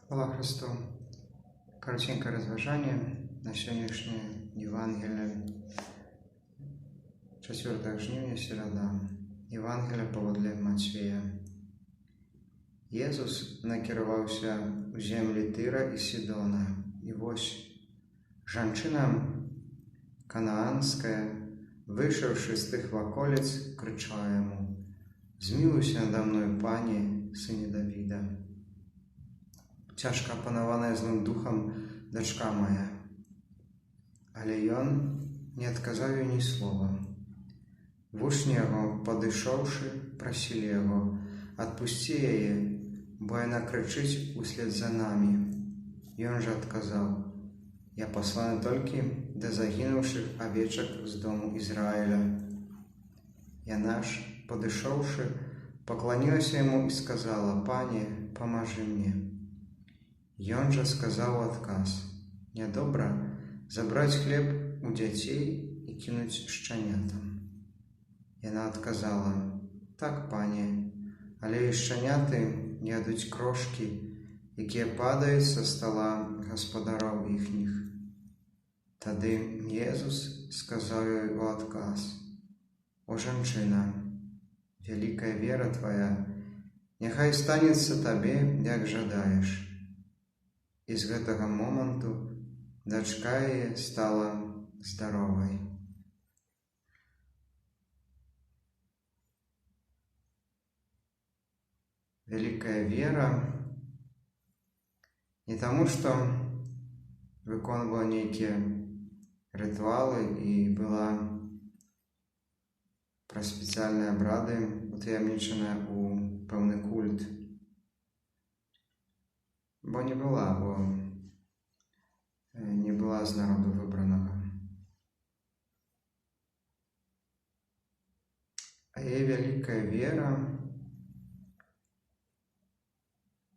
Chwała Chrystu. Krócienьке rozważanie na сегодняшнее Евангелие. 4 жнивня, середа. Євангелія поводле Матвія. Єсус накіраваўся ў землі Тыра і Сідона. І вось жанчына канаанская, вышаўшы з тых ваколіц, крычала яму: «Змілуйся надо мною, Пане, сыне Давіда. Цяжка апанаваная злым духам дачка моя». Але ён не адказаў ёй ні слова. Вучні яго, падышоўшы, прасілі яго: «Адпусці яе, бо яна крычыць услед за намі». Ён жа адказаў: «Я пасланы толькі да загінуўшых авечак з дому Ізраіля». Яна ж, падышоўшы, пакланілася яму і сказала: «Пане, памажы мне». Ён жа сказаў у адказ: «Нядобра забраць хлеб у дзяцей і кінуць шчанятам». Яна адказала: «Так, пане, але і шчаняты ядуць крошкі, якія падаюць са стала гаспадароў іхніх». Тады Езус сказаў ёй у адказ: «О, жанчына, вялікая вера твая, няхай станецца табе, як жадаеш». І з гэтага моманту дачка яе стала здаровай. Вялікая вера не таму, што выконвала нейкія рытуалы і была праз спецыяльныя абрады утаямнічаная ў пэўны культ. Бо не была з народу выбранага. А яе вялікая вера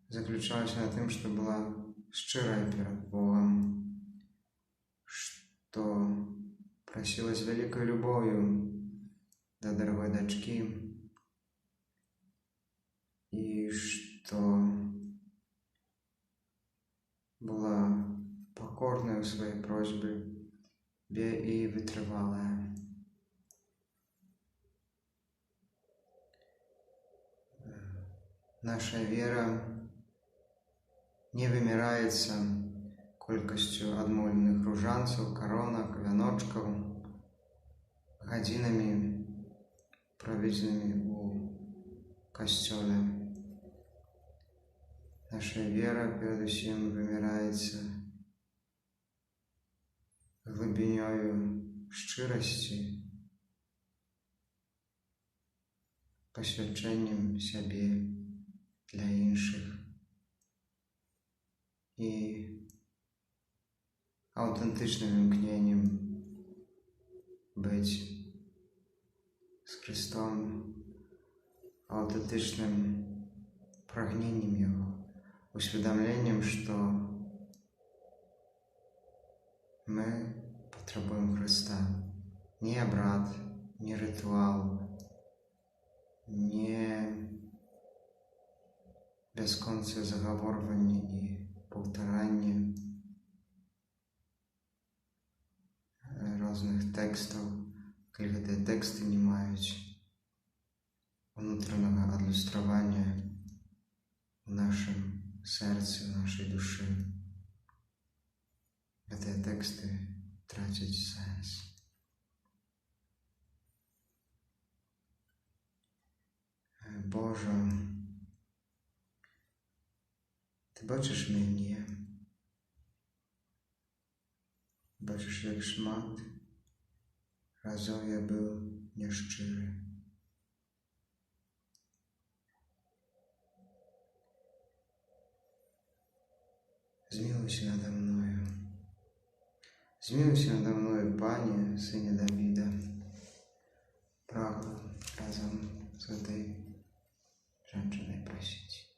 заключалася на тым, што была шчырая перад Богам, што прасіла з вялікай любоўю да дарагой дачкі і што была пакорная ў сваёй просьбе і вытрывалая. Наша вера не вымяраецца колькасцю адмоўленых ружанцаў, каронак, вяночкаў, гадзінамі, праведзенымі ў касцёле. Наша вера перадусім вымяраецца глыбінёю шчырасці, пасвячэннем сябе для іншых і аўтэнтычным імкненнем быць з Хрыстом, аўтэнтычным прагненнем Яго, усведамленнем, што мы патрабуем Хрыста. Не абрад, не рытуал, не бясконцае загаворванне і паўтаранне розных тэкстаў, калі гэтыя тэксты не маюць унутранага адлюстравання ў нашым сэрцы, ў нашай душы. Гэтыя тэксты трацяць сэнс. Божа, Ты бачыш мяне, бачыш, як шмат разоў я быў няшчыры. Змілуйся надо мною. Змілуйся надо мною, Пане, сыне Давіда. Прагну разам з гэтай жанчынай прасіць.